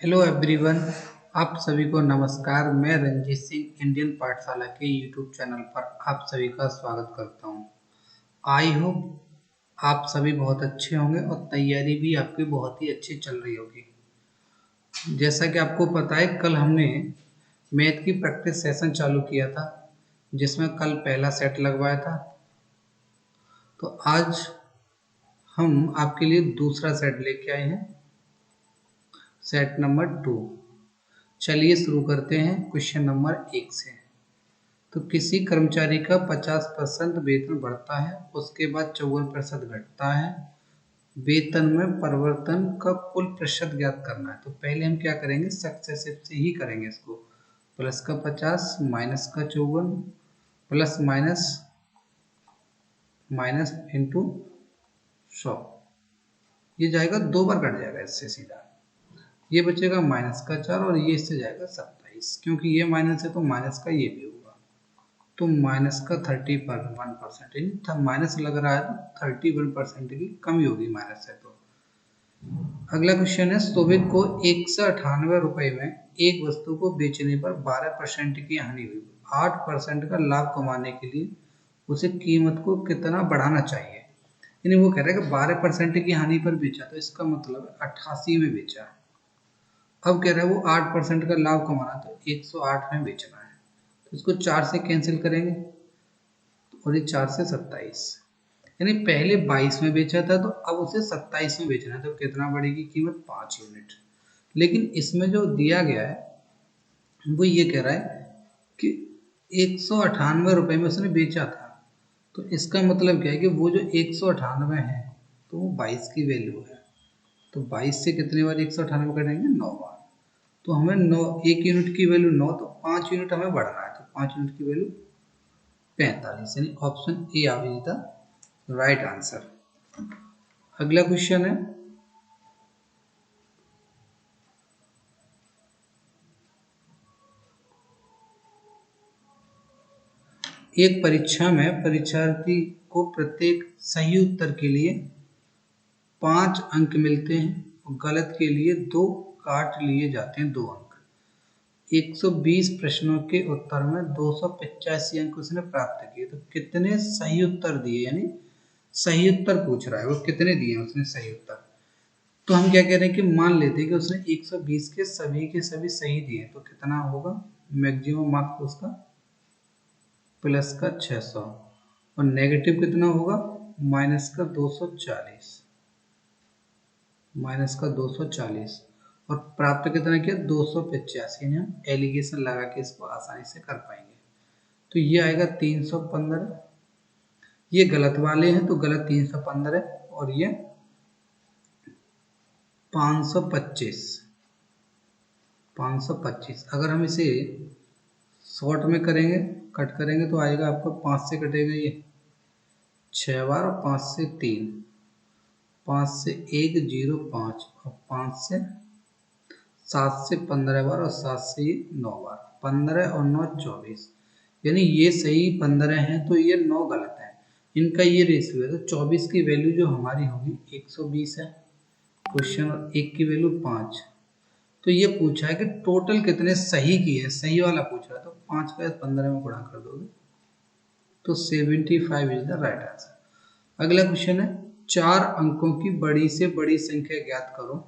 Hello everyone. आप सभी को नमस्कार। मैं रंजीत सिंह इंडियन पाठशाला के यूट्यूब चैनल पर आप सभी का स्वागत करता हूं। आई होप आप सभी बहुत अच्छे होंगे और तैयारी भी आपकी बहुत ही अच्छी चल रही होगी। जैसा कि आपको पता है, कल हमने मैथ की प्रैक्टिस सेशन चालू किया था, जिसमें कल पहला सेट लगवाया था। तो आज हम आपके लिए दूसरा सेट लेके आए हैं, सेट नंबर 2। चलिए शुरू करते हैं क्वेश्चन नंबर 1 से। तो किसी कर्मचारी का 50% वेतन बढ़ता है, उसके बाद 54% घटता है। वेतन में परिवर्तन का कुल प्रतिशत ज्ञात करना है। तो पहले हम क्या करेंगे, सक्सेसिव से ही करेंगे इसको। प्लस का 50 माइनस का 54 प्लस माइनस माइनस इंटू 100। ये जाएगा, 2 बार कट जाएगा इससे सीधा। ये बचेगा माइनस का 4 और ये इससे जाएगा 27, क्योंकि ये माइनस है तो माइनस का ये भी होगा। तो माइनस का 31%, यानी माइनस लग रहा है तो 31% की कमी होगी माइनस है तो। अगला क्वेश्चन है, शोभित को 198 रुपए में एक वस्तु को बेचने पर 12% की हानि हुई। 8% का लाभ कमाने के लिए उसे कीमत को कितना बढ़ाना चाहिए। यानी वो कह रहा है कि 12% की हानि पर बेचा, तो इसका मतलब 88 में बेचा। अब कह रहा है वो 8% का लाभ कमाना, तो 108 में बेचना है। तो इसको 4 से कैंसिल करेंगे और ये 4 से 27, यानी पहले 22 में बेचा था तो अब उसे 27 में बेचना है। तो कितना बढ़ेगी कीमत, 5 यूनिट। लेकिन इसमें जो दिया गया है वो ये कह रहा है कि 198 रुपए में उसने बेचा था। तो इसका मतलब क्या है कि वो जो 198 है तो वो 22 की वैल्यू है। तो 22 से कितने बार 198 कटेंगे, 9 बार। तो हमें 9, 1 यूनिट की वैल्यू 9, तो 5 यूनिट हमें बढ़ना है। तो 5 यूनिट की वैल्यू 45, यानी ऑप्शन ए आएगी था राइट आंसर। अगला क्वेश्चन है, एक परीक्षा में परीक्षार्थी को प्रत्येक सही उत्तर के लिए 5 अंक मिलते हैं और गलत के लिए 2 काट लिए जाते हैं, 2 अंक। 120 प्रश्नों के उत्तर में 285 अंक उसने प्राप्त किए। तो कितने सही उत्तर दिए, यानी सही उत्तर पूछ रहा है, वो कितने दिए उसने सही उत्तर। तो हम क्या कह रहे हैं कि मान लेते हैं कि उसने 120 के सभी सही दिए, तो कितना होगा मैक्सिमम मार्क्स उसका, प्लस का 600 और नेगेटिव कितना होगा, माइनस का 240, माइनस का 240 और प्राप्त कितना किया, 285। यानी हम एलिगेशन लगा के इसको आसानी से कर पाएंगे। तो ये आएगा 315। ये गलत वाले हैं तो गलत 315 है और ये 525। अगर हम इसे शॉर्ट में करेंगे, कट करेंगे तो आएगा आपका 5 से कटेगा ये 6 बार और 5 से 3, 5 से 1 0 5 और 5 से 7 से 15 बार और 7 से 9 बार, 15 और 9 24। यानी ये सही 15 हैं तो ये 9 गलत है। इनका ये रेशियो है। तो 24 की वैल्यू जो हमारी होगी 120 है क्वेश्चन, और 1 की वैल्यू 5। तो ये पूछा है कि टोटल कितने सही किए, सही वाला पूछ रहा है। तो 5 का 15 में गुणा कर दोगे तो 75 इज द राइट आंसर। अगला क्वेश्चन है, 4 अंकों की बड़ी से बड़ी संख्या ज्ञात करो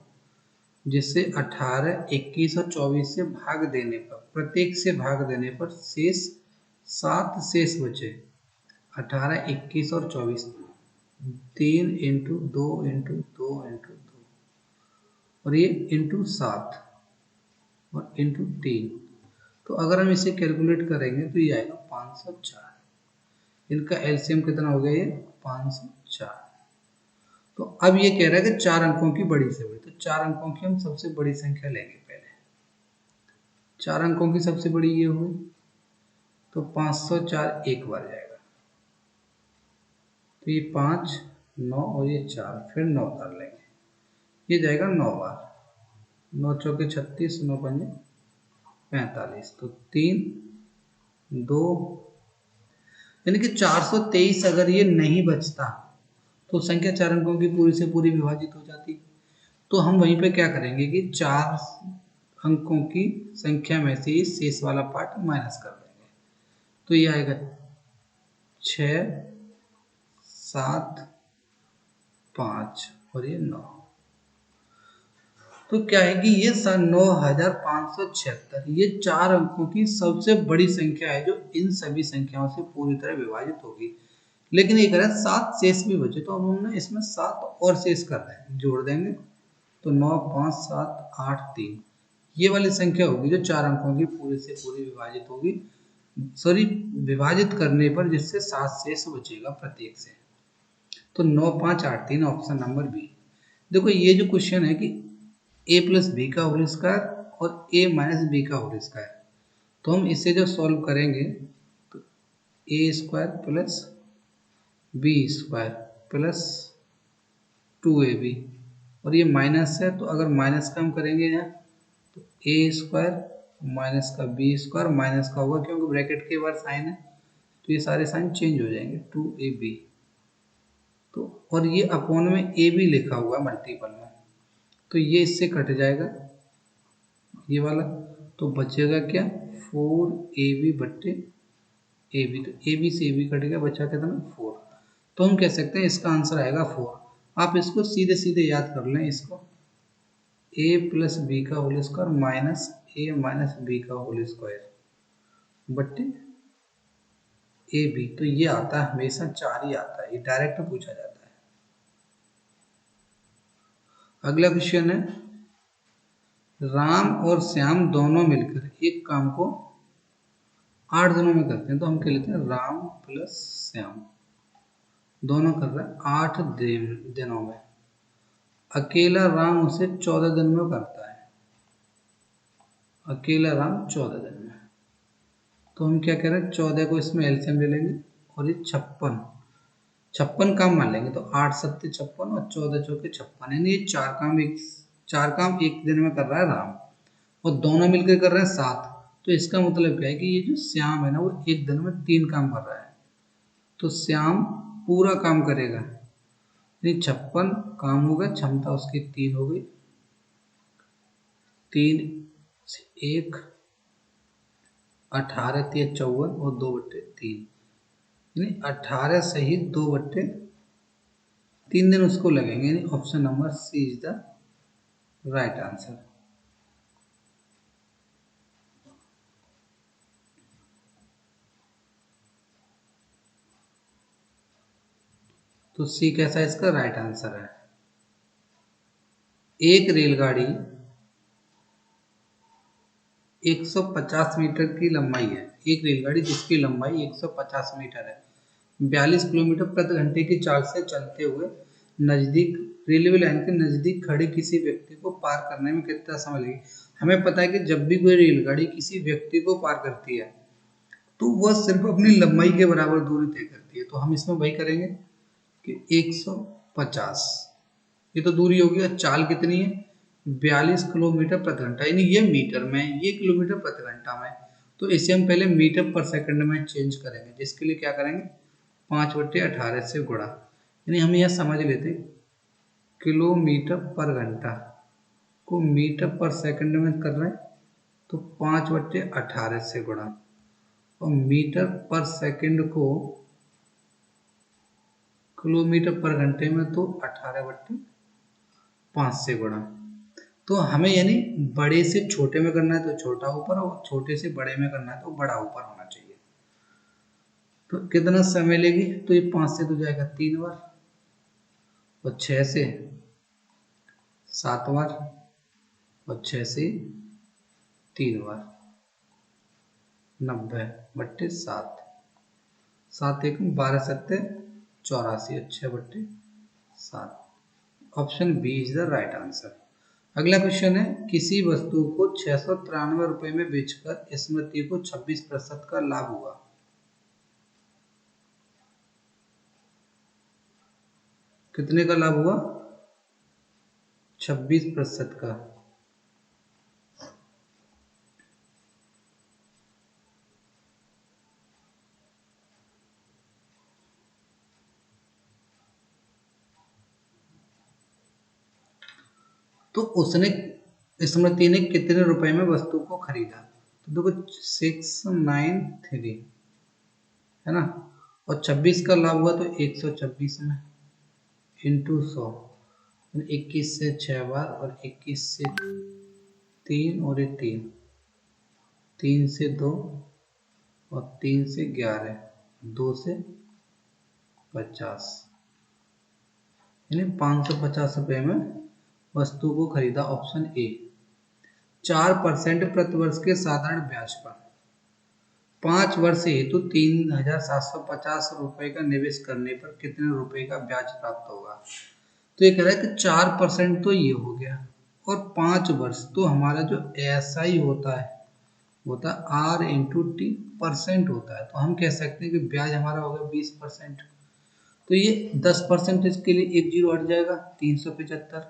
जिससे 18, 21 और 24 से भाग देने पर, प्रत्येक से भाग देने पर शेष 7 शेष बचे। 18, 21 और 24, 3 इंटू 2 इंटू 2 इंटू 2 और ये इंटू 7 और इंटू 3। तो अगर हम इसे कैलकुलेट करेंगे तो ये आएगा 504। इनका एलसीएम कितना हो गया, ये 504। तो अब ये कह रहा है कि 4 अंकों की बड़ी से बड़ी, तो 4 अंकों की हम सबसे बड़ी संख्या लेंगे पहले। 4 अंकों की सबसे बड़ी ये हुई, तो 504 एक बार जाएगा, तो ये 5 9 और ये 4, फिर 9 उतार लेंगे, ये जाएगा 9 बार, 9 चौके 36, 9 पंजे 45, तो 3 2, यानी कि 423। अगर ये नहीं बचता तो संख्या 4 अंकों की पूरी से पूरी विभाजित हो जाती। तो हम वहीं पे क्या करेंगे कि 4 अंकों की संख्या में से ये शेष वाला पार्ट माइनस कर देंगे। तो ये आएगा 6, 7, 5 और ये 9। तो क्या है कि ये 9576 ये 4 अंकों की सबसे बड़ी संख्या है जो इन सभी संख्याओं से पूरी तरह विभाजित होगी। लेकिन ये कह रहा है 7 शेष भी बचे, तो हम ना इसमें 7 और शेष कर रहे हैं, जोड़ देंगे तो 9, 5, 7, 8, 3 ये वाली संख्या होगी जो 4 अंकों की पूरी से पूरी विभाजित होगी, सॉरी विभाजित करने पर, जिससे 7 शेष बचेगा प्रत्येक से। तो 9, 5, 8, 3 ऑप्शन नंबर बी। देखो ये जो क्वेश्चन है कि a प्लस बी का होल स्क्वायर और a माइनस बी का होल स्क्वायर, तो हम इसे जो सॉल्व करेंगे तो a square plus B square plus 2ab, और ये माइनस है तो अगर माइनस का हम करेंगे यहाँ तो a स्क्वायर माइनस का बी स्क्वायर माइनस का होगा, क्योंकि ब्रैकेट के बाद साइन है तो ये सारे साइन चेंज हो जाएंगे, 2ab। तो और ये अपॉन में a भी लिखा हुआ है मल्टीपल में, तो ये इससे कट जाएगा ये वाला, तो बचेगा क्या 4ab बट्टे ab, तो ab से ab कट गया, बचा कितना 4। तो हम कह सकते हैं इसका आंसर आएगा 4। आप इसको सीधे सीधे याद कर लें, इसको a प्लस बी का whole square minus a minus B का होल स्क्वायर बट्टे ab, तो ये आता है हमेशा 4 ही आता है, ये डायरेक्ट पूछा जाता है। अगला क्वेश्चन है राम और श्याम दोनों मिलकर एक काम को 8 दिनों में करते हैं, तो हम क्या लेते हैं राम प्लस श्याम दोनों कर रहे हैं 8 दिनों में, अकेला राम उसे 14 दिन में करता है, अकेला राम 14 दिन में। तो हम क्या कह रहे हैं 14 को इसमें एलसीएम ले लेंगे और ये 56 काम मान लेंगे, तो 8 सत्ते 56 और 14 चौके 56, यानी ये चार काम एक दिन में कर रहा है राम और दोनों मिलकर कर रहे हैं 7। तो इसका मतलब क्या है कि ये जो श्याम है ना वो एक दिन में 3 काम कर रहा है, तो श्याम पूरा काम करेगा, यानी 56 काम हो गया, क्षमता उसकी 3 हो गई, 3 से 1 18 3 54 और 2/3, यानी 18 सहित 2/3 दिन उसको लगेंगे, यानी option number C is the right answer. तो सी कैसा इसका राइट आंसर है। एक रेलगाड़ी 150 मीटर की लंबाई है, एक रेलगाड़ी जिसकी लंबाई 150 मीटर है, 42 किलोमीटर प्रति घंटे की चाल से चलते हुए नजदीक रेलवे लाइन के नजदीक खड़े किसी व्यक्ति को पार करने में कितना समय लगेगा। हमें पता है कि जब भी कोई रेलगाड़ी किसी व्यक्ति को पार करती है तो वह सिर्फ अपनी लंबाई के बराबर दूरी तय करती है, तो हम इसमें वही करेंगे कि 150, ये तो दूरी होगी, और चाल कितनी है 42 किलोमीटर प्रति घंटा, यानी ये मीटर में, ये किलोमीटर प्रति घंटा में, तो इसे हम पहले मीटर पर सेकंड में चेंज करेंगे, जिसके लिए क्या करेंगे 5/18 से गुणा, यानी हम यह समझ लेते किलोमीटर पर घंटा को मीटर पर सेकंड में कर रहे हैं, तो 5/18 से गुणा, और मीटर पर सेकंड को किलोमीटर पर घंटे में तो 18/5 से गुणा। तो हमें यानी बड़े से छोटे में करना है तो छोटा ऊपर, और छोटे से बड़े में करना है तो बड़ा ऊपर होना चाहिए। तो कितना समय लेगी, तो ये 5 से तो जाएगा 3 बार, और 6 से 7 बार, और 6 से 3 बार, 90/7, 7 1 12 7 84 और 6/7, option B is the right answer. अगला क्वेश्चन है किसी वस्तु को 693 रुपए में बेचकर स्मृति को 26% का लाभ हुआ। कितने का लाभ हुआ 26% का। तो उसने इसमें 3 कितने रुपए में वस्तु को खरीदा, तो देखो 693 है ना, और 26 का लाभ हुआ तो 126 में इंटू 100, 21 से 6 बार और 21 से 3 और ये 3 से 2 और 3 से 11, 2 से 50, यानी 550 रुपये में वस्तु को खरीदा। Option A. 4% प्रतिवर्ष के साधारण ब्याज पर 5 वर्ष हेतु 3750 रुपये का निवेश करने पर कितने रुपए का ब्याज प्राप्त होगा। तो ये कह रहा है कि 4% तो ये हो गया, और 5 वर्ष तो हमारा जो SI होता है R इंटू टी परसेंट होता है, तो हम कह सकते हैं कि ब्याज हमारा होगा 20%। तो ये 10% इसके लिए एक जीरो हट जाएगा 375,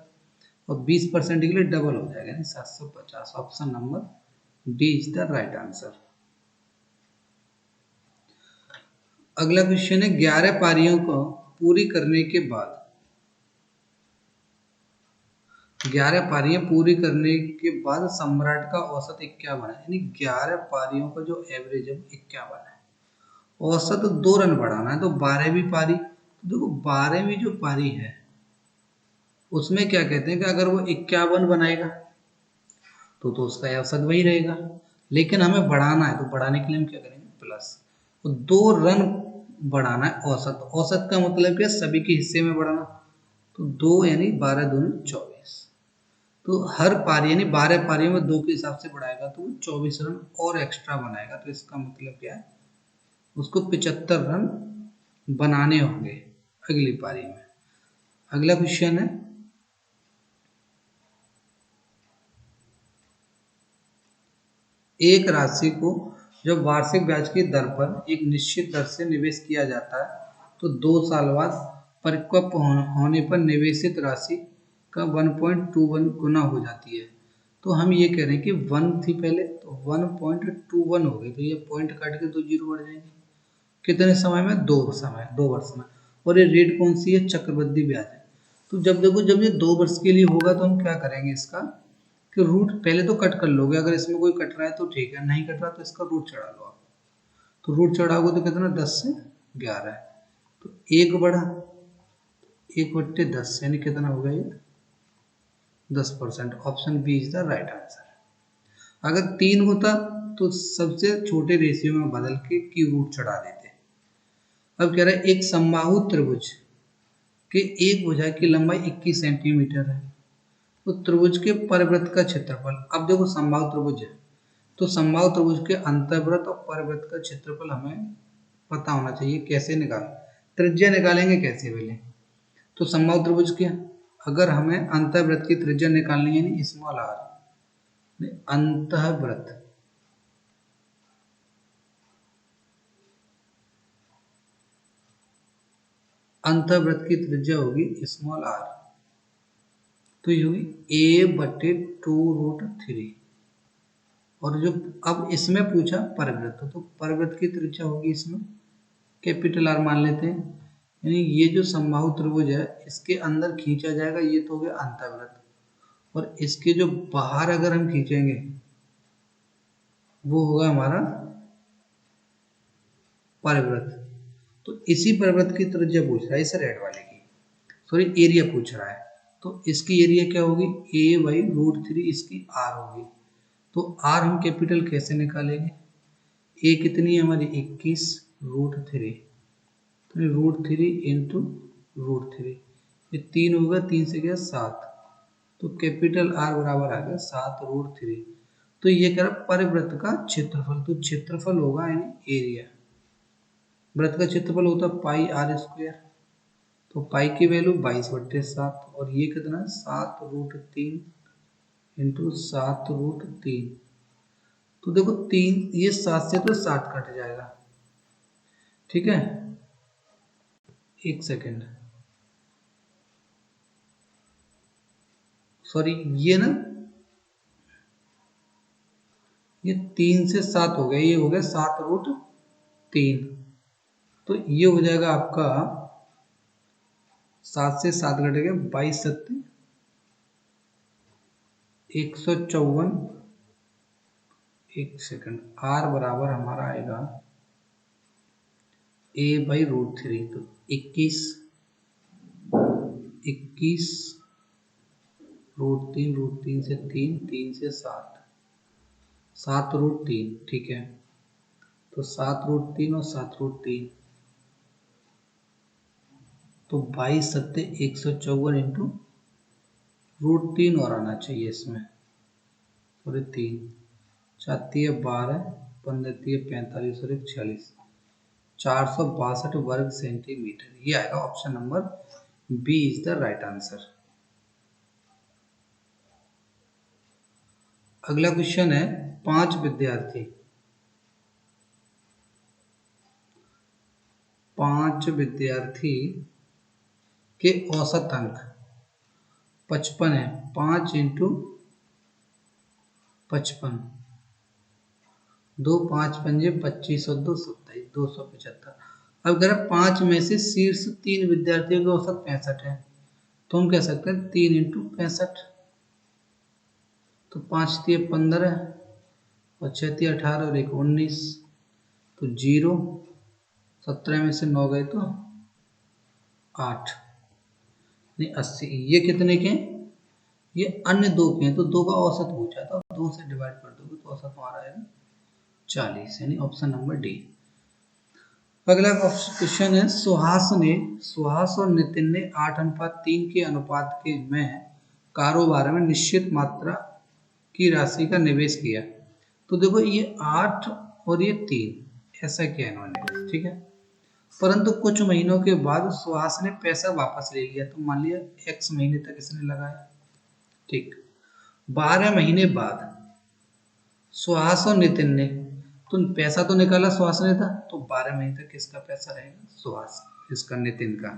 और 20% के लिए डबल हो जाएगा यानी 750। Option number D is the right answer. अगला क्वेश्चन है 11 पारियों को पूरी करने के बाद 11 पारियां पूरी करने के बाद सम्राट का औसत 51 है, यानी 11 पारियों का जो एवरेज है 51 है। औसत 2 रन बढ़ाना है, तो 12वीं पारी, तो देखो 12वीं जो पारी है उसमें क्या कहते हैं कि अगर वो 51 बनाएगा तो उसका औसत वही रहेगा, लेकिन हमें बढ़ाना है, तो बढ़ाने के लिए हम क्या करेंगे प्लस, तो 2 रन बढ़ाना है। औसत, औसत का मतलब क्या, सभी के हिस्से में बढ़ाना, तो 2 यानी 12 दूनी 24, तो हर पारी यानी 12 पारियों में 2 के हिसाब से बढ़ाएगा तो 24 रन और एक्स्ट्रा बनाएगा, तो इसका मतलब क्या है, उसको 75 रन बनाने होंगे अगली पारी में। अगला क्वेश्चन है एक राशि को जब वार्षिक ब्याज की दर पर एक निश्चित दर से निवेश किया जाता है तो 2 साल बाद परिपक्व होने पर निवेशित राशि का 1.21 गुना हो जाती है। तो हम ये कह रहे हैं कि 1 थी पहले, तो 1.21 हो गई, तो ये पॉइंट काट के 2 जीरो बढ़ जाएंगे। कितने समय में, 2 वर्ष में। और ये रेट कौन सी है, चक्रवृद्धि ब्याज है। तो जब देखो जब ये 2 वर्ष के लिए होगा तो हम क्या करेंगे इसका, कि रूट पहले तो कट कर लोगे, अगर इसमें कोई कट रहा है तो ठीक है, नहीं कट रहा तो इसका रूट चढ़ा लो आप। तो रूट चढ़ाओगे तो कितना, 10 से 11 है, तो 1 बढ़ा 1/10 यानी कितना हो गया ये 10%। Option B is the right answer. अगर 3 होता तो सबसे छोटे रेशियो में बदल के की रूट चढ़ा देते। अब कह रहा है एक समबाहु त्रिभुज के एक भुजा की लंबाई 21 सेंटीमीटर है, तो त्रिभुज के परिवृत्त का क्षेत्रफल, अब देखो समबाहु त्रिभुज है तो समबाहु त्रिभुज के अंतर्वृत्त और परिवृत्त का क्षेत्रफल हमें पता होना चाहिए। कैसे निकाल, त्रिज्या निकालेंगे कैसे पहले, तो समबाहु त्रिभुज के अगर हमें अंतर्वृत्त की त्रिज्या निकालनी है यानी स्मॉल आर, अंतःवृत्त अंतःवृत्त की त्रिज्या होगी स्मॉल आर, तो ये होगी a/2√3। और जो अब इसमें पूछा परिवृत्त, तो परिवृत्त की त्रिज्या होगी इसमें कैपिटल आर मान लेते हैं, यानी ये जो समबाहु त्रिभुज है इसके अंदर खींचा जाएगा, ये तो हो गया अंतःवृत्त, और इसके जो बाहर अगर हम खींचेंगे वो होगा हमारा परिवृत्त। तो इसी परिवृत्त की त्रिज्या पूछ रहा है, इस रेड वाले की, सॉरी एरिया पूछ रहा है, तो इसकी एरिया क्या होगी, a/√3, इसकी r होगी। तो r हम कैपिटल कैसे निकालेंगे, a कितनी है हमारी 21√3, तो √3 इंटू √3, ये 3 होगा, 3 से गया 7, तो कैपिटल R बराबर आ गया 7√3। तो ये कह रहा परिवृत्त का क्षेत्रफल, तो क्षेत्रफल होगा यानी एरिया, वृत्त का क्षेत्रफल होता है पाई r², तो पाई की वैल्यू 22/7, और ये कितना है 7√3 इंटू 7√3, तो देखो 3 ये 7 से तो 7 कट जाएगा, ठीक है, एक सेकेंड, सॉरी ये ना, ये 3 से 7 हो गया, ये हो गया 7√3, तो ये हो जाएगा आपका 7 से 7 कटेगा 22 7 154, एक सेकंड, r बराबर हमारा आएगा a/√3, तो 21 √3 से 3, 3 से 7, 7√3, ठीक है। तो 7√3 और 7√3, तो 22 सत्ते 154 इंटू √3 और आना चाहिए इसमें, और 3, 4 12, 15 45 और 46, 462 वर्ग सेंटीमीटर। ये आएगा option number B is the right answer. अगला क्वेश्चन है, 5 विद्यार्थी के औसत अंक 55 है। 5 इंटू 55, 2 5 पंजे 25 और 2 27, 275। अब अगर 5 में से शीर्ष 3 विद्यार्थियों के औसत 65 है, तो हम कह सकते हैं 3 इंटू 65, तो 5 3 15 और 6 3 18 और 1 19, तो 0, 17 में से 9 गए तो 8, नहीं 80। ये कितने के हैं? ये अन्य 2 के हैं, तो 2 का औसत पूछा था, 2 से डिवाइड कर दोगे तो औसत हमारा आएगा 40, यानी ऑप्शन नंबर डी। अगला क्वेश्चन है, सुहास और नितिन ने 8:3 के अनुपात के में कारोबार में निश्चित मात्रा की राशि का निवेश किया। तो देखो ये 8 और ये 3 ऐसा किया इन्होंने, ठीक है। परंतु कुछ महीनों के बाद सुहास ने पैसा वापस ले लिया, तो मान लिया x महीने तक इसने लगाया, ठीक। 12 महीने बाद सुहास और नितिन ने तो पैसा तो निकाला सुहास ने था, तो 12 महीने तक किसका पैसा रहेगा? सुहास, इसका नितिन का।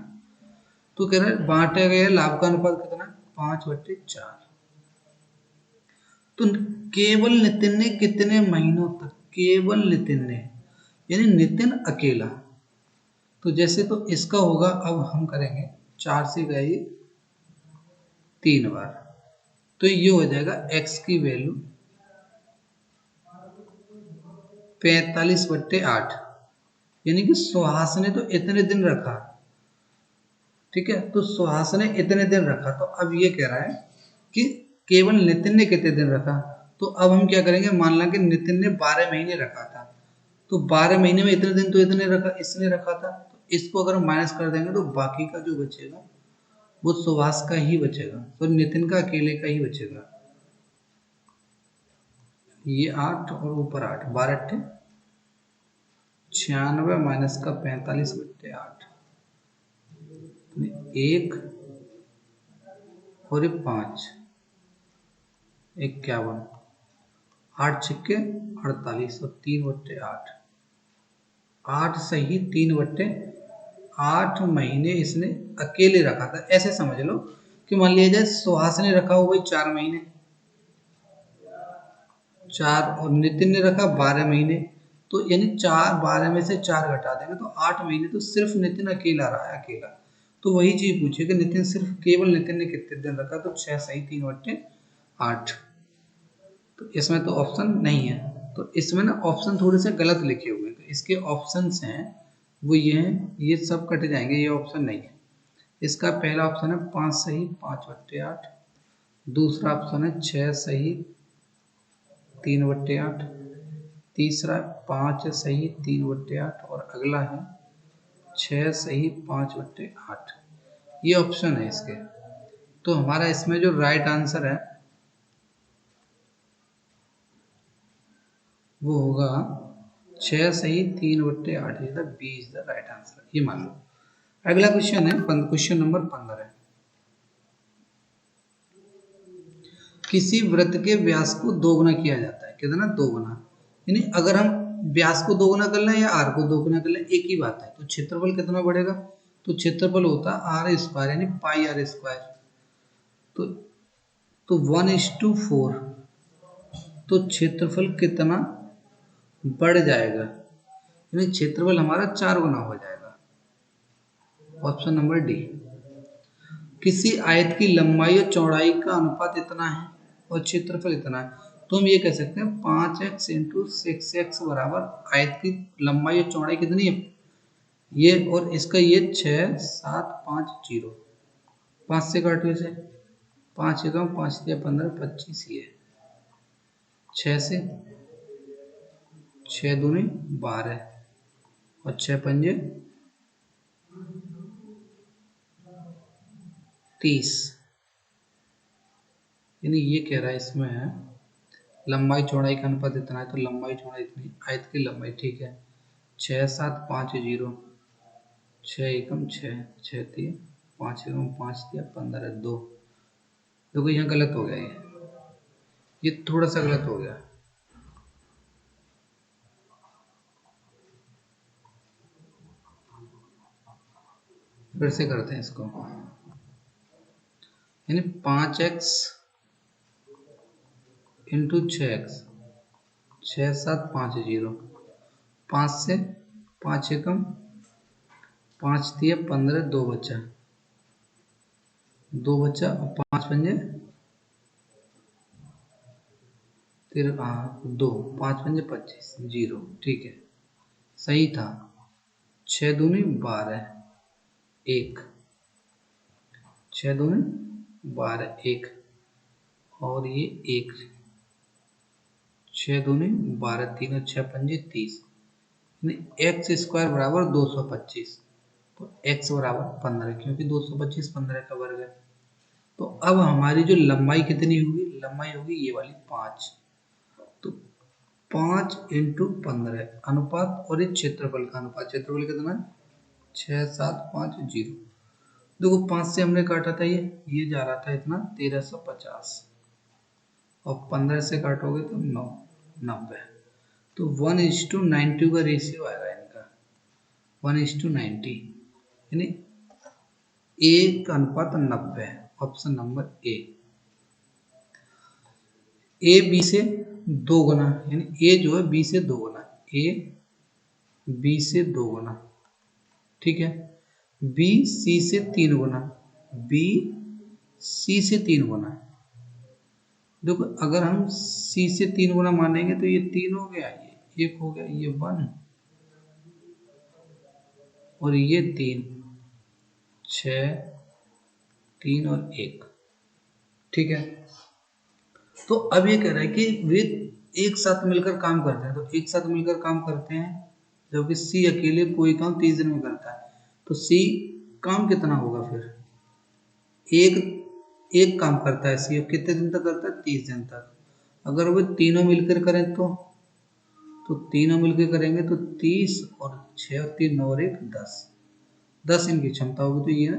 तो कह रहे बांटे गए लाभ का अनुपात कितना? 5/4। तो केवल नितिन ने कितने महीनों तक? केवल नितिन ने, यानी नितिन अकेला। तो जैसे तो इसका होगा, अब हम करेंगे 4 से गए 3 बार, तो ये हो जाएगा x की वैल्यू 45/8, यानी कि सुहास ने तो इतने दिन रखा, ठीक है। तो सुहास ने इतने दिन रखा, तो अब ये कह रहा है कि केवल नितिन ने कितने दिन रखा। तो अब हम क्या करेंगे, मान ला कि नितिन ने 12 महीने रखा था, तो 12 महीने में इतने दिन तो इतने रखा, इसने रखा था, तो इसको अगर माइनस कर देंगे तो बाकी का जो बचेगा वो सुहास का ही बचेगा, तो नितिन का अकेले का ही बचेगा। ये 8 और ऊपर 8, 12 96 माइनस का 45/8, 1 और 5, 51, 8 छक्के 48 और 3/8, 8 सही 3/8 महीने इसने अकेले रखा था। ऐसे समझ लो कि मान लिया जाए सुहास ने रखा हुआ 4 महीने, 4, और नितिन ने रखा 12 महीने, तो यानी 12 में से 4 घटा देंगे तो 8 महीने तो सिर्फ नितिन अकेला रहा है, अकेला। तो वही चीज पूछे कि नितिन सिर्फ केवल नितिन ने कितने दिन रखा, तो 6 सही 3/8। तो इसमें तो ऑप्शन नहीं है, तो इसमें ना ऑप्शन थोड़े से गलत लिखे हुए हैं, तो इसके ऑप्शंस हैं वो ये हैं, ये सब कट जाएंगे, ये ऑप्शन नहीं है। इसका पहला ऑप्शन है 5 सही 5/8, दूसरा ऑप्शन है 6 सही 3/8, तीसरा 5 सही 3/8, और अगला है 6 सही 5/8। ये ऑप्शन है इसके। तो हमारा इसमें जो राइट आंसर है वो होगा 6 सही 3/8, B is the right answer, ये मान लो। अगला क्वेश्चन है क्वेश्चन नंबर 15 है, किसी वृत्त के व्यास को दोगुना किया जाता है, कितना? दोगुना, यानी अगर हम व्यास को दोगुना कर लें या आर को दोगुना कर लें, एक ही बात है। तो क्षेत्रफल कितना बढ़ेगा? तो क्षेत्रफल होता है r², यानी πr²। तो 1:4, तो क्षेत्रफल कितना बढ़ जाएगा? यानी क्षेत्रफल हमारा 4 गुना हो जाएगा, ऑप्शन नंबर डी। किसी आयत की लंबाई और चौड़ाई का अनुपात इतना है, और क्षेत्रफल इतना है, तो हम ये कह सकते हैं 5x इंटू 6x बराबर आयत की लंबाई और चौड़ाई कितनी है ये, और इसका ये 6750, 5 से काटो इसे, 5 एकम 5 या 15 25, ये 6 से, 6 दूनी 12 और 6 पंजे 30, यानी ये कह रहा है इसमें है लंबाई चौड़ाई का अनुपात इतना है, तो लंबाई चौड़ाई इतनी, आयत की लंबाई, ठीक है, 6750, 6 एकम 6, 6 3 5 एकम 5 दिया 15 2, देखो यहाँ गलत हो गया, ये थोड़ा सा गलत हो गया, फिर से करते हैं इसको, यानी 5x इंटू 6x, 6750, 5 से 5 एकम 5 दिया 15 2 बचा, 2 बचा और 5 पंजे 2, 5 पंजे 25 0, ठीक है सही था, 6 दूनी 12 1, 6 दूनी 12 1, और ये 1, 6 दूनी 12 3 और 6 पंजे 30, एक्स स्क्वायर बराबर 225, तो x बराबर 15, क्योंकि 225 15 का वर्ग है। तो अब हमारी जो लंबाई कितनी होगी, लंबाई होगी ये वाली 5, तो 5 इंटू 15 अनुपात, और ये क्षेत्रफल का अनुपात, क्षेत्रफल कितना है 6750, देखो 5 से हमने काटा था, ये जा रहा था इतना 1350, और 15 से काटोगे तो 90, तो 1:90 का रेशियो आएगा इनका, 1:90, यानी ए का अनुपात 90, ऑप्शन नंबर ए बी से 2 गुना, यानी ए जो है बी से 2 गुना, ए बी से 2 गुना, ठीक है, बी सी से 3 गुना, बी सी से 3 गुना, देखो अगर हम सी से 3 गुना मानेंगे तो ये 3 हो गया, ये 1 हो गया, ये 1 और ये 3, 6 3 और 1, ठीक है। तो अब ये कह रहा है कि वे एक साथ मिलकर काम करते हैं, तो एक साथ मिलकर काम करते हैं, जबकि सी अकेले कोई काम 30 दिन में करता है, तो सी काम कितना होगा फिर, एक एक काम करता है सी, कितने दिन तक करता है 30 दिन तक, अगर वे तीनों मिलकर करें तो तीनों मिलकर करेंगे तो 30 और 6 और 3 9 और 1 10 इनकी क्षमता होगी, तो ये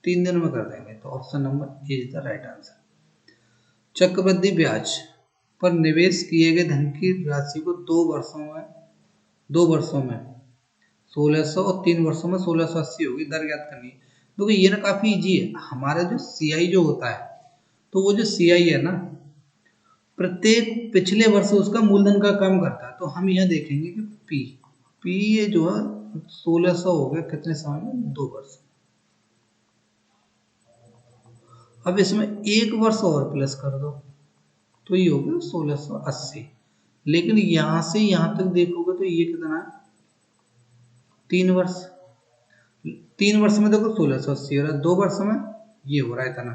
3 दिन में कर देंगे, तो option number A is the right answer. चक्रवृद्धि ब्याज पर निवेश किए गए धन की राशि को 2 वर्षों में 1600 और 3 वर्षों में 1680 होगी, दर ज्ञात करनी है। देखो ये ना काफी इजी है, हमारा जो सीआई जो होता है, तो वो जो सीआई है ना, प्रत्येक पिछले वर्ष उसका मूलधन का काम करता है, तो हम यह देखेंगे कि पी ये जो है 1600 हो गया, कितने समय में 2 वर्ष, अब इसमें 1 वर्ष और प्लस कर दो, तो ये हो गया 1680, लेकिन यहां से यहां तक देखोगे तो ये कितना है 3 वर्ष, 3 वर्ष में देखो 1680 हो रहा है, 2 वर्ष में ये हो रहा है इतना,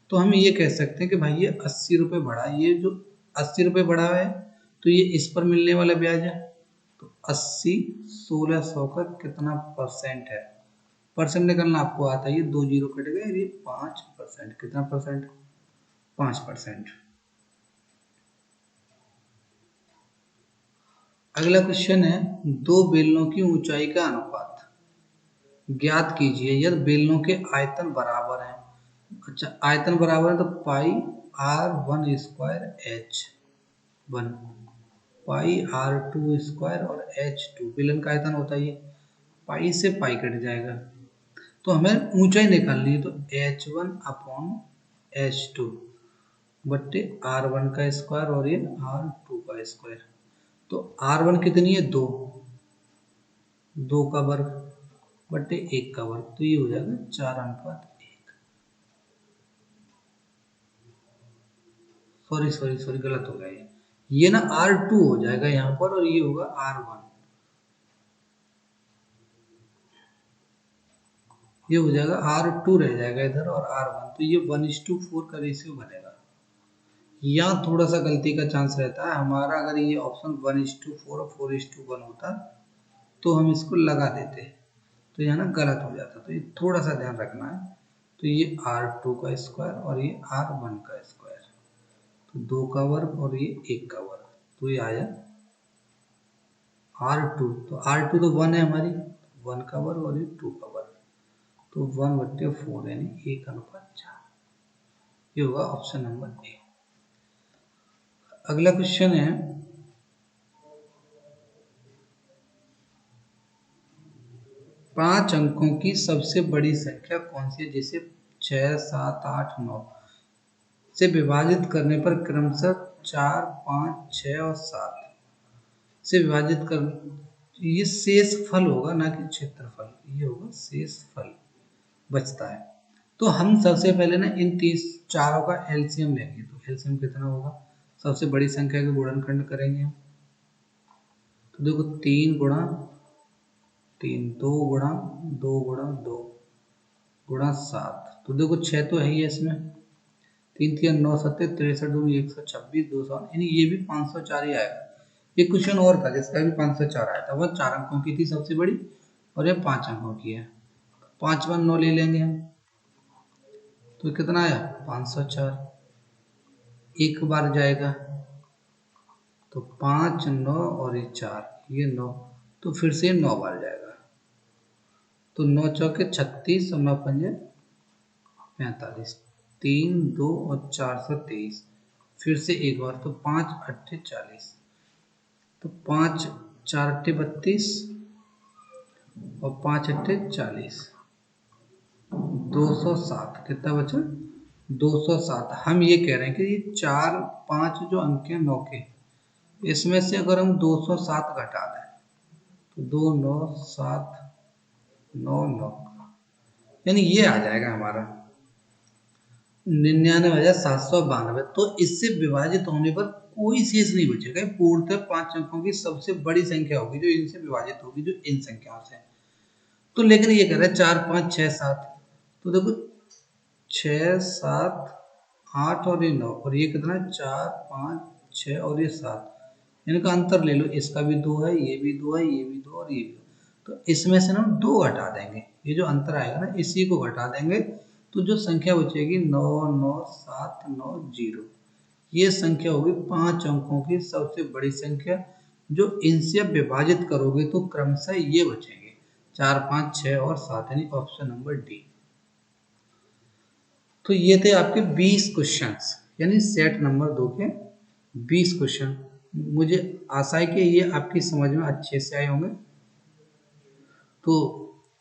तो हम ये कह सकते हैं कि भाई ये 80 रुपये बढ़ा, ये जो 80 रुपये बढ़ा है, तो ये इस पर मिलने वाला ब्याज है, तो 80 1600 का कितना परसेंट है, परसेंट निकलना आपको आता है, ये 2 जीरो कट गए, ये 5%, कितना परसेंट 5%। अगला क्वेश्चन है, दो बेलनों की ऊंचाई का अनुपात ज्ञात कीजिए यदि बेलनों के आयतन बराबर हैं। अच्छा आयतन बराबर है तो पाई r1² h1 पाई r2² और h2, बेलन का आयतन होता है ये, पाई से पाई कट जाएगा, तो हमें ऊंचाई निकालनी है, तो h1/h2 बट्टे r1 का स्क्वायर और ये r2 का स्क्वायर, तो r1 कितनी है 2, 2 का वर्ग बट्टे 1 का वर्ग, तो ये हो जाएगा 4:1, सॉरी सॉरी सॉरी गलत हो गया ये ना R2 हो जाएगा यहाँ पर और ये होगा R1। ये हो जाएगा R2 रह जाएगा इधर और R1, तो ये 1:4 का रेशियो बनेगा। यहाँ थोड़ा सा गलती का चांस रहता है हमारा, अगर ये ऑप्शन 1:4 और 4:1 होता तो हम इसको लगा देते, तो यहाँ ना गलत हो जाता, तो ये थोड़ा सा ध्यान रखना है। तो ये R2 का स्क्वायर और ये R1 का स्क्वायर, तो 2 का वर्ग और ये 1 का वर्ग, तो ये आया R2। तो R2 तो 1 है हमारी, 1 का वर्ग और ये 2 का वर्ग, तो 1/4 यानी 1:4। ये होगा ऑप्शन नंबर ए। अगला क्वेश्चन है, पांच अंकों की सबसे बड़ी संख्या कौन सी है जिसे 6, 7, 8, 9 से विभाजित करने पर क्रमशः 4, 5, 6 और 7 से विभाजित कर, ये शेष फल होगा ना कि क्षेत्रफल, ये होगा शेष फल बचता है। तो हम सबसे पहले ना इन चारों का एलसीएम लेंगे, तो एलसीएम कितना होगा, सबसे बड़ी संख्या के गुणनखंड करेंगे हम, तो देखो 3 गुणा 3, 2 गुणा 2 गुणा 2 गुणा 7, तो देखो 6 तो है ही है इसमें, 3 3 9 7 63 दूनी 126 200, यानी ये भी 504 ही आएगा। एक क्वेश्चन और था जिसका भी 504 आया था, वह 4 अंकों की थी सबसे बड़ी और ये 5 अंकों की है, 5 1 9 ले लेंगे हम, तो कितना आया 504, एक बार जाएगा तो 5 9 और ये 4, ये 9, तो फिर से 9 बार जाएगा, तो 9 चौके 36 और 9 पंजे 45, 3 2 और 4 से 23, फिर से एक बार, तो 5 8 40, तो 5 4 8 32 और 5 8 40, 207 कितना बचा 207। हम ये कह रहे हैं कि ये 4 5 जो अंक है 9 के, इसमें से अगर हम 207 घटा दें तो 2 9 7 9 9, यानी ये आ जाएगा हमारा 99,792। तो इससे विभाजित होने पर कोई शेष नहीं बचेगा, पूर्णतः 5 अंकों की सबसे बड़ी संख्या होगी जो इनसे विभाजित होगी, जो इन संख्याओं से। तो लेकिन ये कह रहा है 4 5 6 7, तो देखो 6 7 8 और ये 9, और ये कितना 4 5 6 और ये 7, इनका अंतर ले लो, इसका भी 2 है, ये भी 2 है, ये भी 2 और ये भी 2, तो इसमें से ना 2 घटा देंगे, ये जो अंतर आएगा ना इसी को घटा देंगे, तो जो संख्या बचेगी 9 9 7 9 0, ये संख्या होगी 5 अंकों की सबसे बड़ी संख्या, जो इनसे विभाजित करोगे तो क्रमशः ये बचेंगे 4 5 6 और 7, यानी ऑप्शन नंबर डी। तो ये थे आपके 20 क्वेश्चंस, यानी सेट नंबर 2 के 20 क्वेश्चन। मुझे आशा है कि ये आपकी समझ में अच्छे से आए होंगे। तो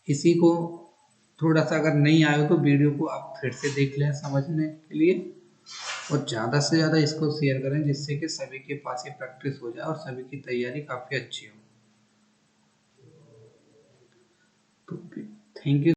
इसी को थोड़ा सा अगर नहीं आए हो तो वीडियो को आप फिर से देख लें समझने के लिए, और ज़्यादा से ज़्यादा इसको शेयर करें जिससे कि सभी के पास ये प्रैक्टिस हो जाए और सभी की तैयारी काफ़ी अच्छी हो। तो थैंक यू।